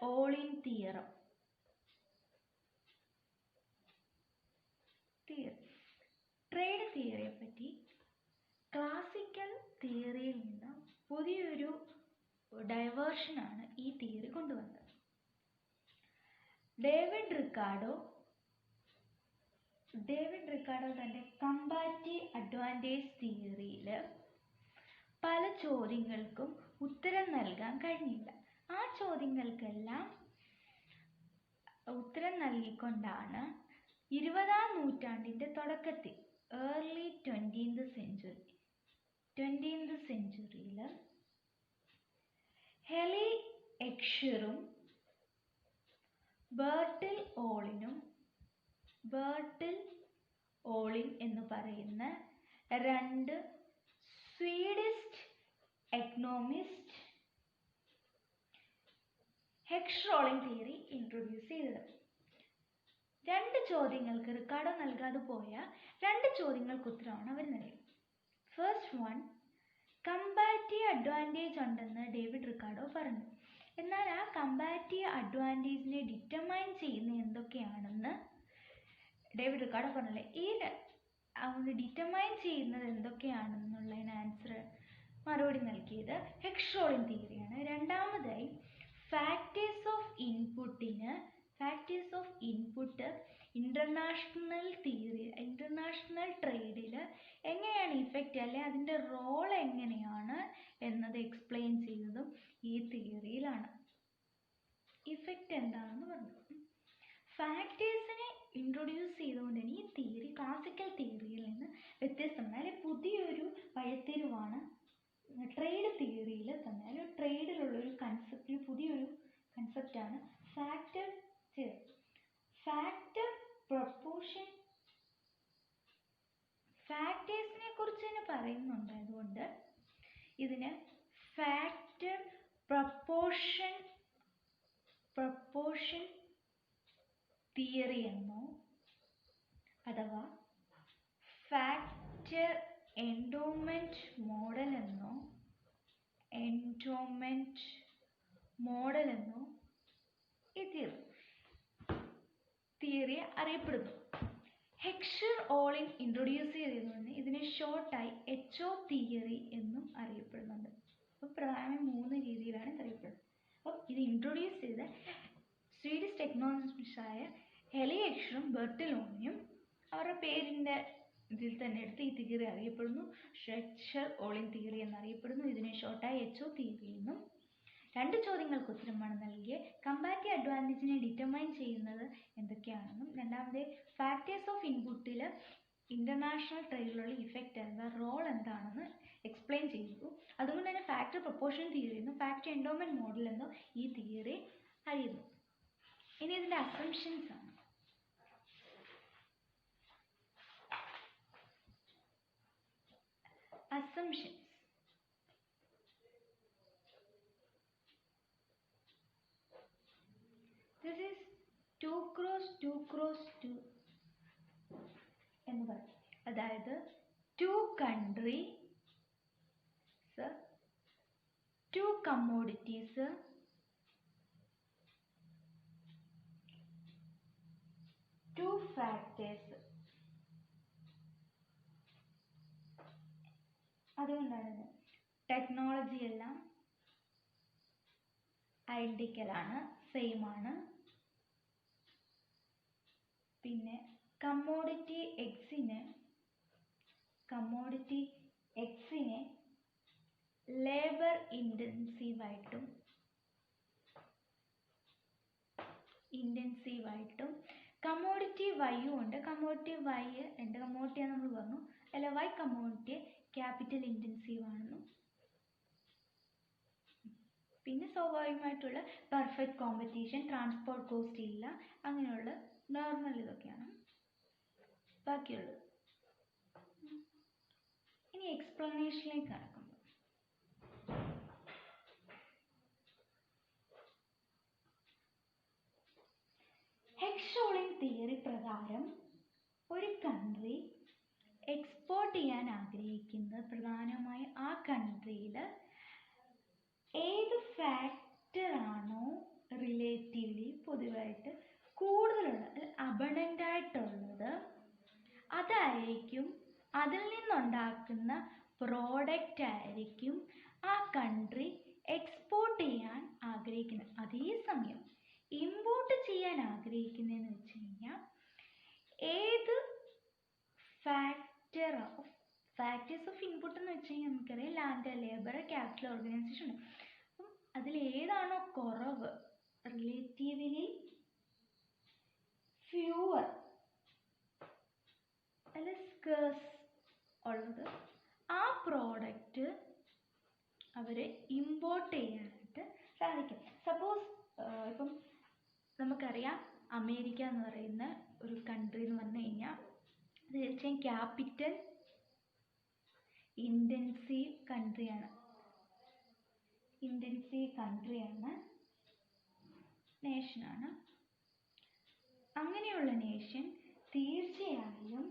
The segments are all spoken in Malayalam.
all-in theorem. ട്രേഡ് തിയറിയെ പറ്റി ക്ലാസിക്കൽ തിയറിയിൽ നിന്ന് പുതിയൊരു ഡൈവേർഷനാണ് ഈ തിയറി കൊണ്ടുവന്നത്. ഡേവിഡ് റിക്കാർഡോ തൻ്റെ കമ്പാറ്റീവ് അഡ്വാൻറ്റേജ് തിയറിയിൽ പല ചോദ്യങ്ങൾക്കും ഉത്തരം നൽകാൻ കഴിഞ്ഞില്ല. ആ ചോദ്യങ്ങൾക്കെല്ലാം ഉത്തരം നൽകിക്കൊണ്ടാണ് 20ാം നൂറ്റാണ്ടിൻ്റെ തുടക്കത്തിൽ ഏർലി 20th സെഞ്ചുറിയിൽ ഹെലി എക്ഷിറും ബെർട്ടിൽ ഓളിൻ എന്ന് പറയുന്ന രണ്ട് Swedish economist HECS-rolling theory introduce ചെയ്തത്. രണ്ട് ചോദ്യങ്ങൾക്ക് റിക്കാർഡോ നൽകാതെ പോയ രണ്ട് ചോദ്യങ്ങൾക്ക് ഉത്തരമാണ് അവർ നൽകിയത്. ഫസ്റ്റ് വൺ, കമ്പാറ്റീവ് അഡ്വാൻറ്റേജ് ഉണ്ടെന്ന് ഡേവിഡ് റിക്കാർഡോ പറഞ്ഞു. എന്നാൽ ആ കമ്പാറ്റീവ് അഡ്വാൻറ്റേജിനെ ഡിറ്റർമൈൻ ചെയ്യുന്ന എന്തൊക്കെയാണെന്ന് ഡേവിഡ് റിക്കാർഡോ പറഞ്ഞില്ല. ഈ ഡിറ്റർമൈൻ ചെയ്യുന്നത് എന്തൊക്കെയാണെന്നുള്ളതിന് മറുപടി നൽകിയത് ഹെക്സ്-റോളിംഗ് തിയറിയാണ്. രണ്ടാമതായി ഫാക്ടേഴ്സ് ഓഫ് ഇൻപുട്ട് ഇന്റർനാഷണൽ ട്രേഡിൽ എങ്ങനെയാണ് ഇഫക്റ്റ് അല്ലെ അതിൻ്റെ റോൾ എങ്ങനെയാണ് എന്നത് എക്സ്പ്ലെയിൻ ചെയ്തതും ഈ തിയറിയിലാണ്. ഇഫക്റ്റ് എന്താണെന്ന് പറഞ്ഞു. ഫാക്ടേഴ്സിനെ ഇൻട്രൊഡ്യൂസ് ചെയ്തുകൊണ്ട് തന്നെ ഈ തിയറി ക്ലാസിക്കൽ തിയറിയിൽ നിന്ന് വ്യത്യസ്തമാണ്. അല്ലെങ്കിൽ പുതിയൊരു വഴിത്തിരിവാണ് ട്രേഡ് തിയറിയിൽ തന്നെ. അല്ലെങ്കിൽ ട്രേഡിലുള്ളൊരു കൺസെപ്റ്റിൽ പുതിയൊരു കൺസെപ്റ്റാണ് ഫാക്ടർ പ്രൊപ്പോർഷൻ. ഫാക്ടേഴ്സിനെ കുറിച്ച് തന്നെ പറയുന്നുണ്ട്. അതുകൊണ്ട് ഇതിന് ഫാക്ടർ പ്രൊപ്പോർഷൻ തിയറി എന്നോ അഥവാ ഫാക്ടർ എൻഡോമെന്റ് മോഡൽ എന്നോ ഈ തിയറി അറിയപ്പെടുന്നു. ഹെക്സ്-റോളിൻ ഇൻട്രൊഡ്യൂസ് ചെയ്തതുകൊണ്ട് ഇതിനെ ഷോർട്ടായി HO തിയറി എന്നും അറിയപ്പെടുന്നുണ്ട്. അപ്പോൾ പ്രധാനമായും 3 രീതിയിലാണ് ഇത് അറിയപ്പെടുന്നത്. അപ്പോൾ ഇത് ഇൻട്രൊഡ്യൂസ് ചെയ്ത സ്വീഡിഷ് എക്കണോമിസ്റ്റായ ഹെലി എക്ഷിറും ബെർട്ടിൽ ഓളിനും അവരുടെ പേരിൻ്റെ ഇതിൽ തന്നെ എടുത്ത് ഈ തിയറി അറിയപ്പെടുന്നു. ഹെക്സ്-റോളിൻ തിയറി എന്നറിയപ്പെടുന്നു. ഇതിനെ ഷോർട്ടായി HO തിയറി എന്നും. രണ്ട് ചോദ്യങ്ങൾക്ക് ഉത്തരമാണ് നൽകിയ കമ്പാറ്റീവ് അഡ്വാൻറ്റേജിനെ ഡിറ്റർമൈൻ ചെയ്യുന്നത് എന്തൊക്കെയാണെന്നും രണ്ടാമത് ഫാക്ടേഴ്സ് ഓഫ് ഇൻപുട്ടിൽ ഇന്റർനാഷണൽ ട്രേഡിലുള്ള ഇഫക്റ്റ് എന്താ റോൾ എന്താണെന്ന് എക്സ്പ്ലെയിൻ ചെയ്തു. അതുകൊണ്ട് തന്നെ ഫാക്ടർ പ്രൊപ്പോർഷൻ തിയറി എന്നും ഫാക്ടർ എൻഡോമെന്റ് മോഡൽ എന്നും ഈ തിയറി അറിയുന്നു. ഇനി ഇതിൻ്റെ അസംഷൻസ് ആണ്. Assumptions. This is 2 cross 2 cross 2 എന്ന് പറയും. അതായത് 2 countries, 2 commodities, 2 factors. അതുകൊണ്ടാണ് ടെക്നോളജി എല്ലാം ഐഡന്റിക്കലാണ്, സെയിം ആണ്. പിന്നെ കമ്മോഡിറ്റി എക്സിനെ ലേബർ ഇൻറ്റൻസീവായിട്ടും കമ്മോഡിറ്റി വൈയും ഉണ്ട്. കമ്മോഡിറ്റി വൈ രണ്ട് കമ്മോഡിറ്റിയാന്ന് നമ്മൾ പറഞ്ഞു. അല്ല വൈ കമ്മോഡിറ്റി ക്യാപിറ്റൽ ഇൻറ്റൻസീവ് ആണെന്നും പിന്നെ സ്വാഭാവികമായിട്ടുള്ള പെർഫെക്റ്റ് കോമ്പറ്റീഷൻ, ട്രാൻസ്പോർട്ട് കോസ്റ്റ് ഇല്ല, അങ്ങനെയുള്ള നോർമൽ ഇതൊക്കെയാണ് ബാക്കിയുള്ളത്. ഇനി എക്സ്പ്ലനേഷനിലേക്ക് കടക്കുമ്പോൾ ഹെക്സ്-റോളിംഗ് തിയറി പ്രകാരം ഒരു കൺട്രി എക്സ്പോർട്ട് ചെയ്യാൻ ആഗ്രഹിക്കുന്നത് പ്രധാനമായും ആ കൺട്രിയിൽ ഏത് ഫാക്ടറാണോ റിലേറ്റ് റിലേറ്റീവ്ലി പൊതുവായിട്ട് കൂടുതലുള്ള അബണ്ടൻ്റ് ആയിട്ടുള്ളത് അതായിരിക്കും, അതിൽ നിന്നുണ്ടാക്കുന്ന പ്രോഡക്റ്റ് ആയിരിക്കും ആ കൺട്രി എക്സ്പോർട്ട് ചെയ്യാൻ ആഗ്രഹിക്കുന്നത്. അതേസമയം ഇമ്പോർട്ട് ചെയ്യാൻ ആഗ്രഹിക്കുന്നതെന്ന് വെച്ച് കഴിഞ്ഞാൽ ഏത് ഫാക്ടേഴ്സ് ഓഫ് ഇൻപുട്ട് എന്ന് വെച്ച് കഴിഞ്ഞാൽ നമുക്കറിയാം ലാൻഡ്, ലേബർ, ക്യാപിറ്റൽ, ഓർഗനൈസേഷൻ ഉണ്ട്. അപ്പം അതിൽ ഏതാണോ കുറവ്, റിലേറ്റീവ്ലി ഫ്യൂവർ അല്ല സ്കേഴ്സ് ഉള്ളത്, ആ പ്രോഡക്റ്റ് അവർ ഇമ്പോർട്ട് ചെയ്യാനായിട്ട് സാധിക്കും. സപ്പോസ് ഇപ്പം നമുക്കറിയാം അമേരിക്ക എന്ന് പറയുന്ന ഒരു കൺട്രി എന്ന് പറഞ്ഞു കഴിഞ്ഞാൽ അത് തീർച്ചയായും ക്യാപിറ്റൽ ഇൻറ്റൻസീവ് കൺട്രിയാണ്, നേഷനാണ്. അങ്ങനെയുള്ള നേഷൻ തീർച്ചയായും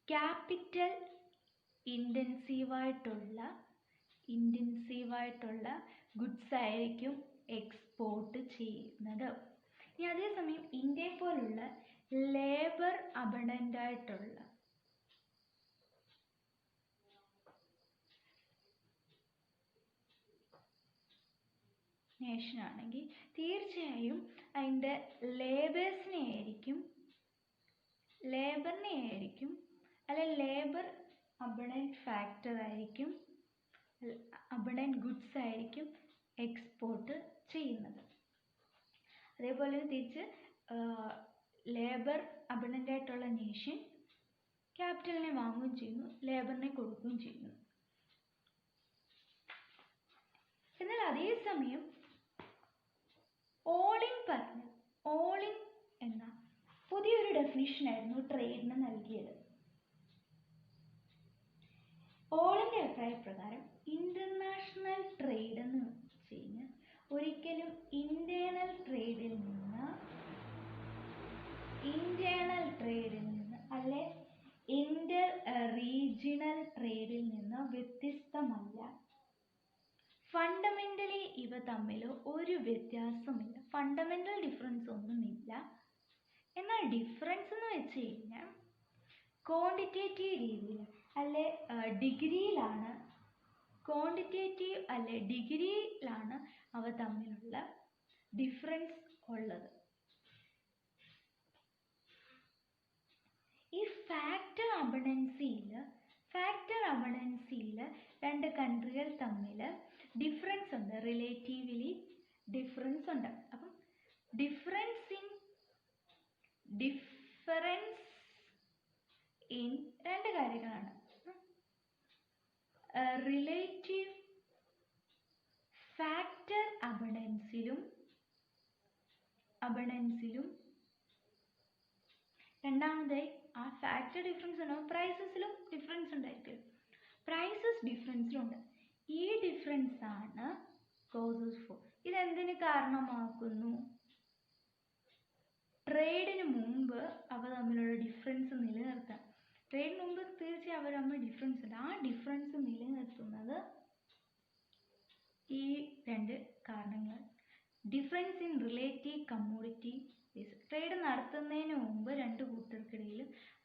ക്യാപിറ്റൽ ഇൻറ്റൻസീവായിട്ടുള്ള ഗുഡ്സ് ആയിരിക്കും എക്സ്പോർട്ട് ചെയ്യുന്നത്. ഇനി അതേസമയം ഇന്ത്യയെ പോലുള്ള ലേബർ അബണ്ടൻ്റ് ആയിട്ടുള്ള നേഷനാണെങ്കിൽ തീർച്ചയായും അതിൻ്റെ ലേബറിനെ ആയിരിക്കും അല്ലെ ലേബർ അബണ്ടൻ്റ് ഫാക്ടർ ആയിരിക്കും, അബണ്ടൻ്റ് ഗുഡ്സ് ആയിരിക്കും എക്സ്പോർട്ട് ചെയ്യുന്നത്. അതേപോലെ തിരിച്ച് ലേബർ അബണ്ടൻ്റ് ആയിട്ടുള്ള നേഷൻ ക്യാപിറ്റലിനെ വാങ്ങുകയും ചെയ്യുന്നു, ലേബറിനെ കൊടുക്കുകയും ചെയ്യുന്നു. എന്നാൽ അതേസമയം ഓൾ ഇൻ എന്ന പുതിയൊരു ഡെഫിനിഷനായിരുന്നു ട്രേഡിന് നൽകിയത്. ഓളിൻ്റെ അഭിപ്രായപ്രകാരം ഇന്റർനാഷണൽ ട്രേഡ് എന്ന് വെച്ച് കഴിഞ്ഞാൽ ഒരിക്കലും ഇന്റേണൽ ട്രേഡിൽ നിന്ന് അല്ലെ ഇന്റർ റീജിയണൽ ട്രേഡിൽ നിന്ന് വ്യത്യസ്തമല്ല. ഫണ്ടമെന്റലി ഇവ തമ്മിൽ ഒരു വ്യത്യാസമില്ല, ഫണ്ടമെന്റൽ ഡിഫറൻസ് ഒന്നുമില്ല. എന്നാൽ ഡിഫറൻസ് എന്ന് വെച്ച് കഴിഞ്ഞാൽ ക്വാണ്ടിറ്റേറ്റീവ് രീതിയിൽ അല്ലെ ഡിഗ്രിയിലാണ് അവ തമ്മിലുള്ള ഡിഫറൻസ് ഉള്ളത്. ഈ ഫാക്ടർ അബണ്ടൻസിയിൽ രണ്ട് കൺട്രികൾ തമ്മിൽ ഡിഫറൻസ് ഉണ്ട്, റിലേറ്റീവ്ലി ഡിഫറൻസ് ഉണ്ട്. അപ്പം ഡിഫറൻസ് ഇൻ രണ്ട് കാര്യങ്ങളാണ്, റിലേറ്റീവ് ഫാക്ടർ അബണ്ടൻസിലും രണ്ടാമതായി ആ ഫാക്ടർ ഡിഫറൻസ് ഉണ്ടാവും, പ്രൈസസിലും ഡിഫറൻസ് ഉണ്ടായിരിക്കും. പ്രൈസസ് ഡിഫറൻസിലുണ്ട്. ഈ ഡിഫറൻസ് ആണ് കോസസ് ഫോർ. ഇതെന്തിന് കാരണമാക്കുന്നു? ട്രേഡിന് മുമ്പ് അവ തമ്മിലുള്ള ഡിഫറൻസ് നിലനിർത്താൻ. ട്രേഡിന് മുമ്പ് തീർച്ചയായും അവർ തമ്മിൽ ഡിഫറൻസ് ഉണ്ട്. ആ ഡിഫറൻസ് നിലനിർത്തുന്നത് ഈ രണ്ട് കാരണങ്ങൾ. Difference in relative commodity base. Trade നടത്തുന്നതിന് മുമ്പ് രണ്ട് കൂട്ടർക്കിടയിൽ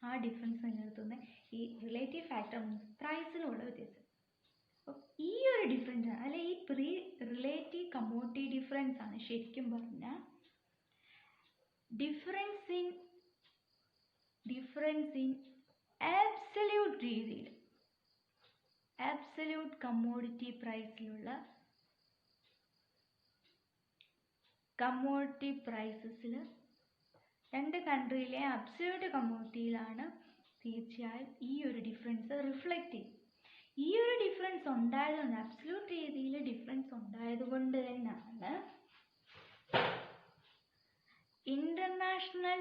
ആ ഡിഫറൻസ് നിലനിർത്തുന്ന ഈ റിലേറ്റീവ് ഫാക്ടർ പ്രൈസിലുള്ള വ്യത്യാസം. അപ്പോൾ ഈ ഒരു ഡിഫറൻസ് അല്ലെ ഈ റിലേറ്റീവ് കമ്മോഡിറ്റി ഡിഫറൻസ് ആണ് ശരിക്കും പറഞ്ഞാൽ ഡിഫറൻസ് ഇൻ ആബ്സല്യൂട്ട് രീതിയിൽ ആബ്സല്യൂട്ട് കമ്മോഡിറ്റി പ്രൈസിലുള്ള കമ്മോഡിറ്റി പ്രൈസസിൽ രണ്ട് കൺട്രിയിലെ അബ്സല്യൂട്ട് കമ്മോഡിറ്റിയിലാണ് തീർച്ചയായും ഈ ഒരു ഡിഫറൻസ് റിഫ്ലക്റ്റ് ചെയ്യും. ഈ ഒരു ഡിഫറൻസ് ഉണ്ടായതുകൊണ്ട്, അബ്സല്യൂട്ട് രീതിയിൽ ഡിഫറൻസ് ഉണ്ടായതുകൊണ്ട് തന്നെയാണ് ഇന്റർനാഷണൽ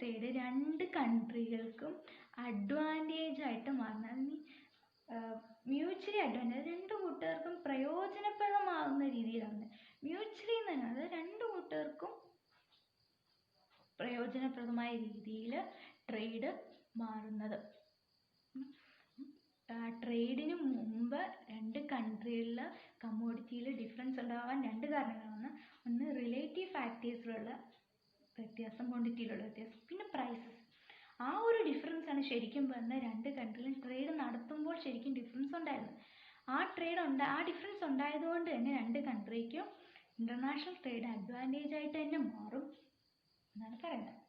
ട്രേഡ് രണ്ട് കൺട്രികൾക്കും അഡ്വാൻറ്റേജ് ആയിട്ട് മാറുന്നത്. മ്യൂച്വലി അഡ്വാൻറ്റേജ്, രണ്ട് കൂട്ടുകാർക്കും പ്രയോജനപ്രദമാകുന്ന രീതിയിലാണ്. മ്യൂച്വലി എന്ന് പറഞ്ഞാൽ അത് രണ്ട് കൂട്ടുകാർക്കും പ്രയോജനപ്രദമായ രീതിയിൽ ട്രേഡ് മാറുന്നത്. ട്രേഡിന് മുമ്പ് രണ്ട് കൺട്രികളിൽ കമ്മോഡിറ്റിയിൽ ഡിഫറൻസ് ഉണ്ടാവാൻ രണ്ട് കാരണങ്ങളാണ്. ഒന്ന് റിലേറ്റീവ് ഫാക്ടേഴ്സിലുള്ള വ്യത്യാസം, ക്വാണ്ടിറ്റിയിലുള്ള വ്യത്യാസം, പിന്നെ പ്രൈസസ്. ആ ഒരു ഡിഫറൻസ് ആണ് ശരിക്കും പറഞ്ഞാൽ രണ്ട് കൺട്രിയിലും ട്രേഡ് നടത്തുമ്പോൾ ശരിക്കും ഡിഫറൻസ് ഉണ്ടായിരുന്നു. ആ ഡിഫറൻസ് ഉണ്ടായതുകൊണ്ട് തന്നെ രണ്ട് കൺട്രിക്കും ഇന്റർനാഷണൽ ട്രേഡ് അഡ്വാൻറ്റേജ് ആയിട്ട് തന്നെ മാറും എന്നാണ് പറയുന്നത്.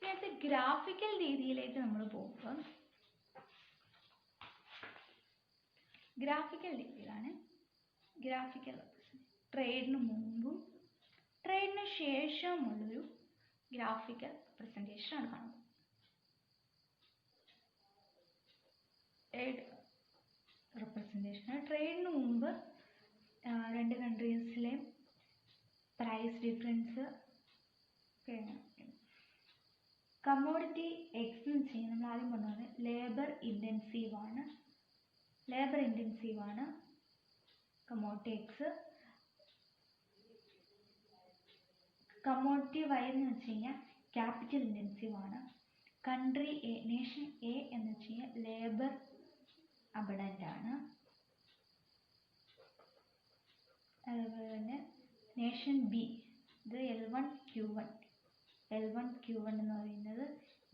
ഇനി ഗ്രാഫിക്കൽ രീതിയിലേക്ക് നമ്മൾ പോകുമ്പോൾ ഗ്രാഫിക്കൽ രീതിയിലാണ്. ഗ്രാഫിക്കൽ ട്രേഡിന് മുമ്പും ട്രേഡിന് ശേഷമുള്ളൊരു ഗ്രാഫിക്കൽ പ്രസന്റേഷൻ ആണ് കാണുന്നത്. ട്രേഡ് റെപ്രസെൻറ്റേഷൻ ട്രേഡിന് മുമ്പ് രണ്ട് കൺട്രീസിലെ പ്രൈസ് ഡിഫറൻസ്. കമ്മോഡിറ്റി എക്സ് എന്ന് വെച്ച് കഴിഞ്ഞാൽ നമ്മൾ ആദ്യം പറഞ്ഞത് ലേബർ ഇൻറ്റൻസീവ് ആണ് കമ്മോഡിറ്റി എക്സ്. കമ്മോഡിറ്റി വൈ എന്ന് വെച്ച് കഴിഞ്ഞാൽ ക്യാപിറ്റൽ ഇൻറ്റൻസീവ് ആണ്. കൺട്രി എ, നേഷൻ എ എന്ന് വെച്ച് കഴിഞ്ഞാൽ ലേബർ അബഡൻ്റ് ആണ്. അതുപോലെ തന്നെ നേഷൻ ബി, ഇത് L1Q1 എന്ന് പറയുന്നത്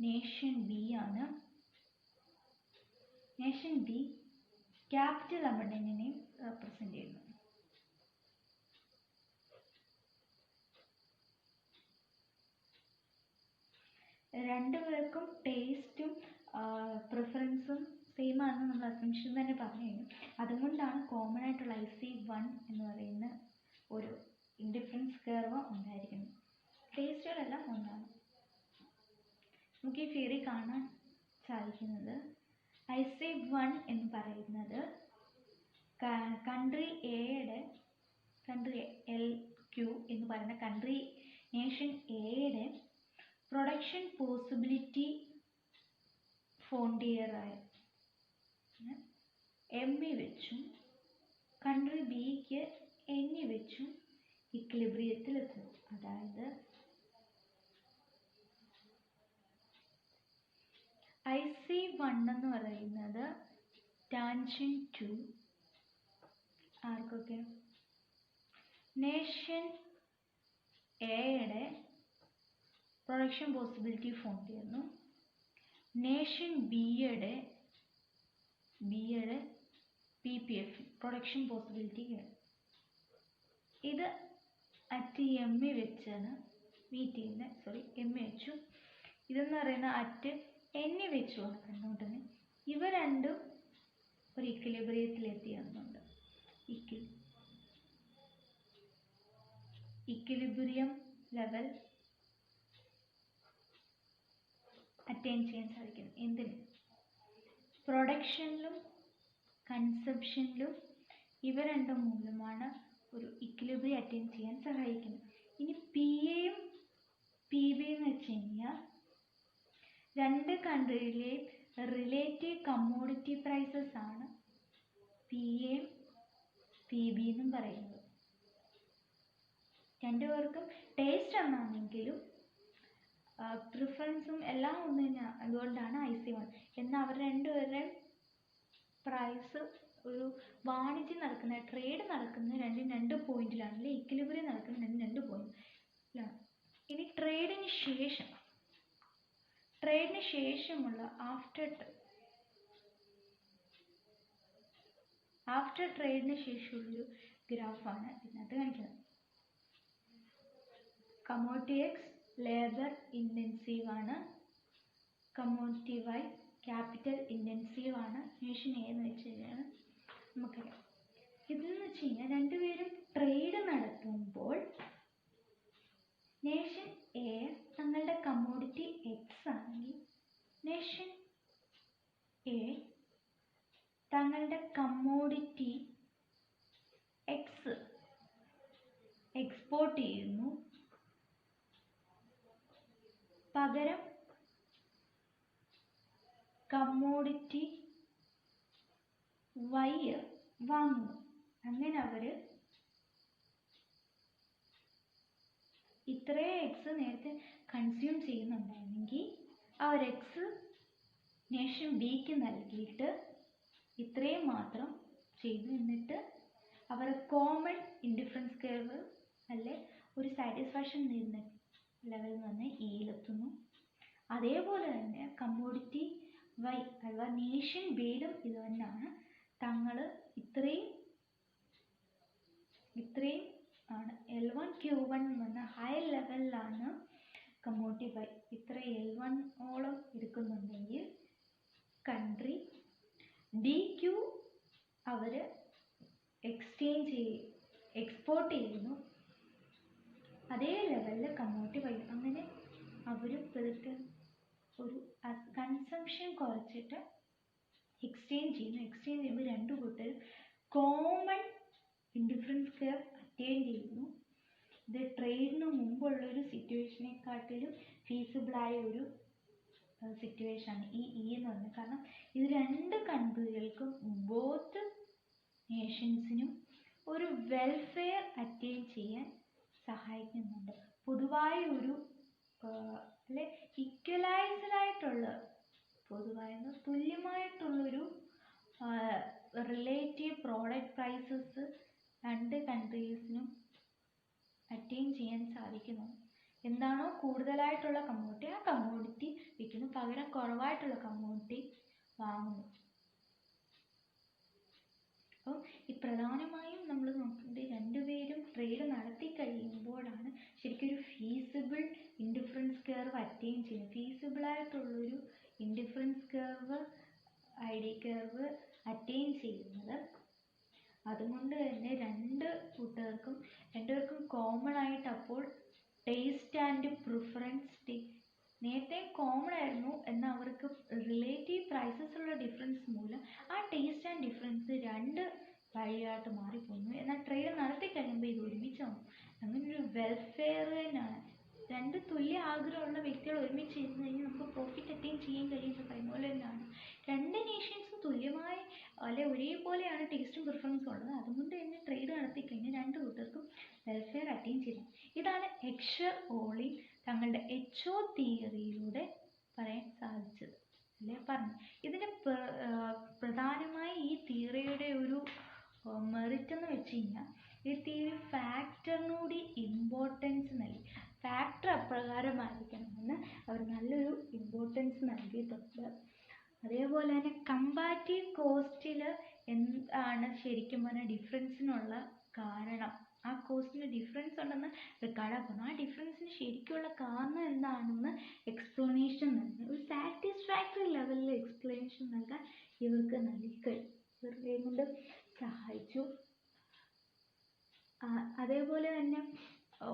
നേഷൻ ബി ആണ്. നേഷൻ ബി ക്യാപിറ്റൽ അബണ്ടൻറ്റിനെയും റെപ്രസെൻ്റ് ചെയ്യുന്നു. രണ്ടുപേർക്കും ടേസ്റ്റും പ്രിഫറൻസും സെയിം ആണെന്ന് നമ്മൾ അസംഷൻ തന്നെ പറഞ്ഞു കഴിഞ്ഞു. അതുകൊണ്ടാണ് കോമൺ ആയിട്ടുള്ള IC1 എന്ന് പറയുന്ന ഒരു ഇൻഡിഫറൻസ് കർവ് ഉണ്ടായിരിക്കുന്നത്. ടേസ്റ്റുകളെല്ലാം ഒന്നാണ്. നമുക്ക് ഈ തിയറി കാണാൻ സാധിക്കുന്നത് IC1 എന്ന് പറയുന്നത് കൺട്രി LQ എന്ന് പറയുന്ന കൺട്രി നേഷൻ എയുടെ പ്രൊഡക്ഷൻ പോസിബിലിറ്റി ഫോണ്ടിയറായ M വെച്ചും കൺട്രി ബിക്ക് N വെച്ചും ഇക്വിലിബ്രിയത്തിൽ എത്തുന്നു. അതായത് IC1 എന്ന് പറയുന്നത് ടാൻജന്റ് ടു ആർക്കൊക്കെ? നേഷൻ എയുടെ പ്രൊഡക്ഷൻ പോസിബിലിറ്റി ഫോണ്ട് ചെയ്യുന്നു. നേഷൻ ബിയുടെ PPF പ്രൊഡക്ഷൻ പോസിബിലിറ്റി. ഇത് അറ്റ് M വെച്ചാണ് മീറ്റ് ചെയ്യുന്നത്. M വെച്ചു. ഇതെന്ന് പറയുന്ന അറ്റ് N വെച്ചു കണ്ടുകൊണ്ടിരുന്നു. ഇവ രണ്ടും ഒരു ഇക്വിലിബ്രിയത്തിൽ എത്തിയെന്നുണ്ട്. ഇക്വിലിബ്രിയം ലെവൽ അറ്റൈൻ ചെയ്യാൻ സാധിക്കുന്നു. എന്തിന്? പ്രൊഡക്ഷനിലും കൺസപ്ഷനിലും ഇവ രണ്ടും മൂലമാണ് ഒരു ഇക്വിലിബ്രിയം അറ്റൈൻ ചെയ്യാൻ സഹായിക്കുന്നത്. ഇനി PAയും PBയും എന്ന് വെച്ച് കഴിഞ്ഞാൽ രണ്ട് കൺട്രിയിലെ റിലേറ്റീവ് കമ്മോഡിറ്റി പ്രൈസസ് ആണ് PAയും PB എന്നും പറയുന്നത്. രണ്ടുപേർക്കും ടേസ്റ്റ് ഒന്നാണെങ്കിലും പ്രിഫറൻസും എല്ലാം ഒന്ന് തന്നെ. അതുകൊണ്ടാണ് IC1. എന്നാൽ അവർ രണ്ടുപേരുടെയും പ്രൈസ് ഒരു വാണിജ്യം നടക്കുന്ന ട്രേഡ് നടക്കുന്ന രണ്ട് പോയിന്റിലാണ്, അല്ലെങ്കിൽ ഇക്വിലിബ്രിയം നടക്കുന്ന രണ്ട് പോയിന്റിലാണ്. ഇനി ട്രേഡിന് ശേഷമുള്ള ആഫ്റ്റർ ട്രേഡിന് ശേഷമുള്ളൊരു ഗ്രാഫാണ് ഇതിനകത്ത് കാണിക്കുന്നത്. കമ്മോഡിറ്റി എക്സ് ലേബർ ഇൻറ്റൻസീവ് ആണ്. കമ്മോഡിറ്റി വൈ ക്യാപിറ്റൽ ഇൻറ്റൻസീവ് ആണ്. നേഷൻ എ എന്ന് വെച്ച് കഴിഞ്ഞാൽ നമുക്കറിയാം. ഇതെന്ന് വെച്ച് കഴിഞ്ഞാൽ രണ്ടുപേരും ട്രേഡ് നടത്തുമ്പോൾ നേഷൻ എ തങ്ങളുടെ കമ്മോഡിറ്റി എക്സ് ആണെങ്കിൽ നേഷൻ എ തങ്ങളുടെ കമ്മോഡിറ്റി എക്സ് എക്സ്പോർട്ട് ചെയ്യുന്നു. പകരം കമ്മോഡിറ്റി വൈ വാങ്ങുന്നു. അങ്ങനെ അവർ ഇത്രയും എക്സ് നേരത്തെ കൺസ്യൂം ചെയ്യുന്നുണ്ടായിരുന്നെങ്കിൽ അവർ എക്സ് നേഷൻ ബിക്ക് നൽകിയിട്ട് ഇത്രയും മാത്രം ചെയ്തു. എന്നിട്ട് അവർ കോമൺ ഇൻഡിഫറൻസ് കർവ് അല്ലെ ഒരു സാറ്റിസ്ഫാക്ഷൻ ലെവൽ തന്നെ ഇയിലെത്തുന്നു. അതേപോലെ തന്നെ കമ്മോഡിറ്റി വൈ അഥവാ നേഷൻ ബിയിലും ഇത് തന്നെയാണ്. തങ്ങൾ ഇത്രയും ആണ് L1 Q1 എന്ന് പറഞ്ഞാൽ ഹൈ ലെവലിലാണ് കമ്മോഡിറ്റി വൈ ഇത്ര L1 ഓളം എടുക്കുന്നുണ്ടെങ്കിൽ കൺട്രി DQ അവർ എക്സ്പോർട്ട് ചെയ്യുന്നു. അതേ ലെവലിൽ കമ്മോഡിറ്റി വൈ അങ്ങനെ അവർ ഒരു കൺസംഷൻ കുറച്ചിട്ട് എക്സ്ചേഞ്ച് ചെയ്യുമ്പോൾ രണ്ടു കൂട്ടരും കോമൺ ഇൻഡിഫറൻസ് കർവ് അറ്റൈൻ ചെയ്യുന്നു. ഇത് ട്രേഡിന് മുമ്പുള്ളൊരു സിറ്റുവേഷനെക്കാട്ടിലും ഫീസിബിളായ ഒരു സിറ്റുവേഷനാണ് ഈ എന്ന് പറയുന്നത്. കാരണം ഇത് രണ്ട് കൺട്രികൾക്കും ബോത്ത് നേഷൻസിനും ഒരു വെൽഫെയർ അറ്റൈൻ ചെയ്യാൻ സഹായിക്കുന്നുണ്ട്. പൊതുവായ ഒരു അല്ലെ ഇക്വലൈസ്ഡ് ആയിട്ടുള്ള തുല്യമായിട്ടുള്ളൊരു റിലേറ്റീവ് പ്രോഡക്റ്റ് പ്രൈസസ് രണ്ട് കൺട്രീസിനും അറ്റൈൻ ചെയ്യാൻ സാധിക്കുന്നു. എന്താണോ കൂടുതലായിട്ടുള്ള കമ്മോഡിറ്റി ആ കമ്മോഡിറ്റി വിൽക്കുന്നു, പകരം കുറവായിട്ടുള്ള കമ്മോഡിറ്റി വാങ്ങുന്നു. അപ്പോൾ ഈ പ്രധാനമായും നമ്മൾ നോക്കേണ്ടത് രണ്ടുപേരും ട്രേഡ് നടത്തി കഴിയുമ്പോഴാണ് ശരിക്കും ഒരു ഫീസിബിൾ ഇൻഡിഫറൻസ് കർവ് അറ്റൈൻ ചെയ്യുന്നത്. ഫീസിബിളായിട്ടുള്ളൊരു indifference curve ID curve attain ചെയ്യുന്നത്. അതുകൊണ്ട് തന്നെ രണ്ടുപേർക്കും കോമൺ ആയിട്ട് അപ്പോൾ ടേസ്റ്റ് ആൻഡ് പ്രിഫറൻസ് നേരത്തെ കോമൺ ആയിരുന്നു. എന്നാൽ അവർക്ക് റിലേറ്റീവ് പ്രൈസസ് ഉള്ള ഡിഫറൻസ് മൂലം ആ ടേസ്റ്റ് ആൻഡ് ഡിഫറൻസ് രണ്ട് വഴിയായിട്ട് മാറിപ്പോകുന്നു. എന്നാൽ ട്രേഡ് നടത്തി കഴിയുമ്പോൾ ഇത് ഒരുമിച്ചാവും. അങ്ങനെ ഒരു വെൽഫെയർ തന്നെയാണ്. രണ്ട് തുല്യ ആഗ്രഹമുള്ള വ്യക്തികൾ ഒരുമിച്ച് ഇരുന്ന് കഴിഞ്ഞാൽ നമുക്ക് പ്രോഫിറ്റ് അറ്റൈൻ ചെയ്യാൻ കഴിയുന്ന അതുപോലെ തന്നെയാണ് രണ്ട് നേഷൻസും തുല്യമായ അല്ലെ ഒരേപോലെയാണ് ടേസ്റ്റും പ്രിഫറൻസും ഉള്ളത്. അതുകൊണ്ട് തന്നെ ട്രേഡ് നടത്തി കഴിഞ്ഞാൽ രണ്ട് കൂട്ടർക്കും വെൽഫെയർ അറ്റൈൻ ചെയ്യണം. ഇതാണ് ഹെക്ഷർ ഓളിൻ തങ്ങളുടെ HO തിയറിയിലൂടെ പറയാൻ സാധിച്ചത് അല്ലെ പറഞ്ഞു. ഇതിന് പ്രധാനമായി ഈ തിയറിയുടെ ഒരു മെറിറ്റ് എന്ന് വെച്ച് കഴിഞ്ഞാൽ ഈ തിയറി ഫാക്ടറിനൂടി ഇമ്പോർട്ടൻസ് നൽകി. ഫാക്ടർ അപ്രകാരമായിരിക്കണമെന്ന് അവർ നല്ലൊരു ഇമ്പോർട്ടൻസ് നൽകിയിട്ടുണ്ട്. അതേപോലെ തന്നെ കമ്പാരിറ്റീവ് കോസ്റ്റിൽ എന്താണ് ശരിക്കും പറഞ്ഞാൽ ഡിഫറൻസിനുള്ള കാരണം, ആ കോസ്റ്റിന് ഡിഫറൻസ് ഉണ്ടെന്ന് റിക്കാർഡ് പറഞ്ഞു. ആ ഡിഫറൻസിന് ശരിക്കുള്ള കാരണം എന്താണെന്ന് എക്സ്പ്ലനേഷൻ നൽകി. ഒരു സാറ്റിസ്ഫാക്ടറി ലെവലിൽ എക്സ്പ്ലനേഷൻ നൽകാൻ ഇവർക്ക് ഇവരെ കൊണ്ട് സഹായിച്ചു. അതേപോലെ തന്നെ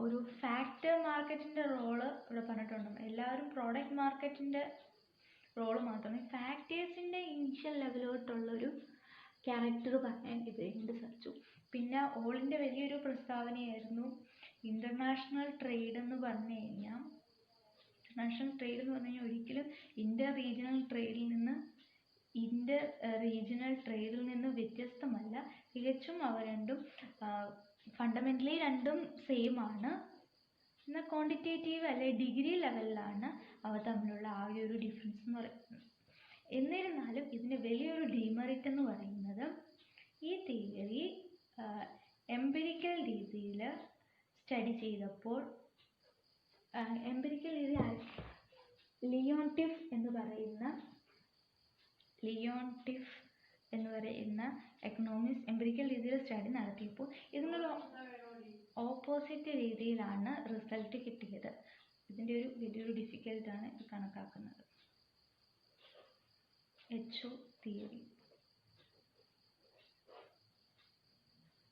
ഒരു ഫാക്ടർ മാർക്കറ്റിൻ്റെ റോള് ഇവിടെ പറഞ്ഞിട്ടുണ്ട്. എല്ലാവരും പ്രോഡക്റ്റ് മാർക്കറ്റിൻ്റെ റോള് മാത്രമേ ഫാക്ടേഴ്സിൻ്റെ ഇനിഷ്യൽ ലെവലോട്ടുള്ളൊരു ക്യാരക്ടർ പറയാൻ ഇവരെ കൊണ്ട് സാധിച്ചു. പിന്നെ ഓളിൻ്റെ വലിയൊരു പ്രസ്താവനയായിരുന്നു ഇൻ്റർനാഷണൽ ട്രേഡ് എന്ന് പറഞ്ഞു കഴിഞ്ഞാൽ. ഇൻ്റർനാഷണൽ ട്രേഡ് എന്ന് പറഞ്ഞു കഴിഞ്ഞാൽ ഒരിക്കലും ഇൻ്റർ റീജിയണൽ ട്രേഡിൽ നിന്ന് വ്യത്യസ്തമല്ല. തികച്ചും അവ രണ്ടും ഫണ്ടമെൻ്റലി രണ്ടും സെയിം ആണ്. എന്നാൽ ക്വാണ്ടിറ്റേറ്റീവ് അല്ലെ ഡിഗ്രി ലെവലിലാണ് അവ തമ്മിലുള്ള ആ ഒരു ഡിഫറൻസ് എന്ന് പറയുന്നത്. എന്നിരുന്നാലും ഇതിന് വലിയൊരു ഡിമെറിറ്റ് എന്ന് പറയുന്നത് ഈ തിയറി എംപിരിക്കൽ രീതിയിൽ സ്റ്റഡി ചെയ്തപ്പോൾ ലിയോൺ ടിഫ് എന്ന് പറയുന്ന എക്കണോമിസ്റ്റ് എംപിരിക്കൽ രീതിയിൽ സ്റ്റഡി നടത്തിയപ്പോൾ ഇതിനൊരു ഓപ്പോസിറ്റ് രീതിയിലാണ് റിസൾട്ട് കിട്ടിയത്. ഇതിൻ്റെ ഒരു വലിയൊരു ഡിഫിക്കൽട്ടാണ് ഇത് കണക്കാക്കുന്നത്. HO theory.